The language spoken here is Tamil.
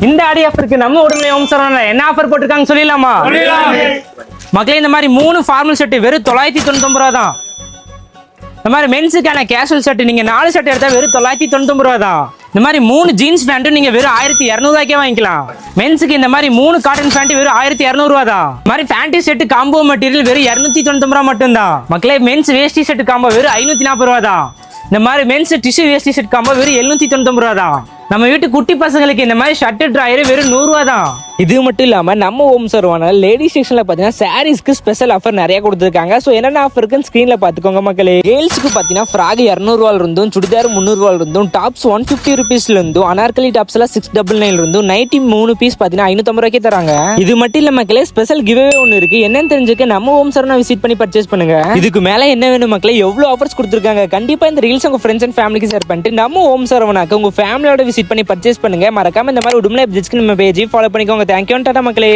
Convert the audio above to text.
இந்த ஆடி ஆஃபருக்கு நம்ம உடனே ஓம் சரவணா என்ன ஆஃபர் போட்டிருக்காங்க சொல்லிடலாமா? மக்களே இந்த மாதிரி 3 ஃபார்மல் ஷர்ட் வெறும் 999 ரூபா தான். இந்த மாதிரி மென்ஸுக்கான கேஷுவல் ஷர்ட் நீங்க 4 ஷர்ட் எடுத்தா வெறும் 999 ரூபா தான். இந்த மாதிரி 3 ஜீன்ஸ் பேண்ட் நீங்க வெறும் 1200 ரூபாய்க்கே வாங்கிக்கலாம். மென்ஸுக்கு இந்த மாதிரி 3 காட்டன் பேண்ட் வெறும் 1200 ரூபா தான். இந்த மாதிரி ஃபேன்டி ஷர்ட் காம்போ மெட்டீரியல் வெறும் 299 ரூபா மட்டும் தான். மக்களே மென்ஸ் வேஷ்டி ஷர்ட் காம்போ வெறும் 540 ரூபா தான். இந்த மாதிரி மென்ஸ் டிஷ்யூ வேஷ்டி ஷர்ட் காம்போ வெறும் 799 ரூபா தான். நம்ம வீட்டு குட்டி பசங்களுக்கு இந்த மாதிரி ஷர்ட் டிராயர் வெறும் 100 ரூபா தான். இது மட்டும் இல்லாம நம்ம ஓம் சரவணா லேடிஸ் செக்ஷன்ல பாத்தீங்கன்னா சாரீஸ்க்கு ஸ்பெஷல் ஆஃபர் நிறைய கொடுத்துருக்காங்க. சோ என்னென்ன ஆஃபர் இருக்குன்னு ஸ்கிரீன்ல பாத்துக்கோங்க மக்களே. கேர்ள்ஸ்க்கு பாத்தீங்கன்னா ஃப்ராக் 200 ரூபாயில இருந்தும், சுடிதார் 300 ரூபாயில இருந்தும், டாப்ஸ் 150 ருபீஸ்ல இருந்தும், அனார்கலி டாப்ஸ் எல்லாம் 699 இருந்தும், நைட்டி 3 பீஸ் பாத்தீங்கன்னா 550 ரூபாய்க்கு தராங்க. இது மட்டும் இல்ல மக்களே, ஸ்பெஷல் கிவ்வே ஒன்னு இருக்கு. என்னன்னு தெரிஞ்சுக்க நம்ம ஓம் சரவணா விசிட் பண்ணி பர்ச்சேஸ் பண்ணுங்க. இதுக்கு மேல என்ன வேணும் மக்களே, எவ்வளவு ஆஃபர்ஸ் கொடுத்துருக்காங்க. கண்டிப்பா இந்த ரீல்ஸ் உங்க ஃப்ரெண்ட்ஸ் அண்ட் ஃபேமிலிக்கு ஷேர் பண்ணிட்டு நம்ம ஓம் சரவணாக்கு உங்க ஃபேமிலியோட விசிட் பண்ணி பர்ச்சேஸ் பண்ணுங்க. மறக்காம இந்த மாதிரி உடுமலை பிசினஸ் நம்ம பேஜ் ஃபாலோ பண்ணிக்கோங்க. தேங்க்யூ டாடா மக்களே.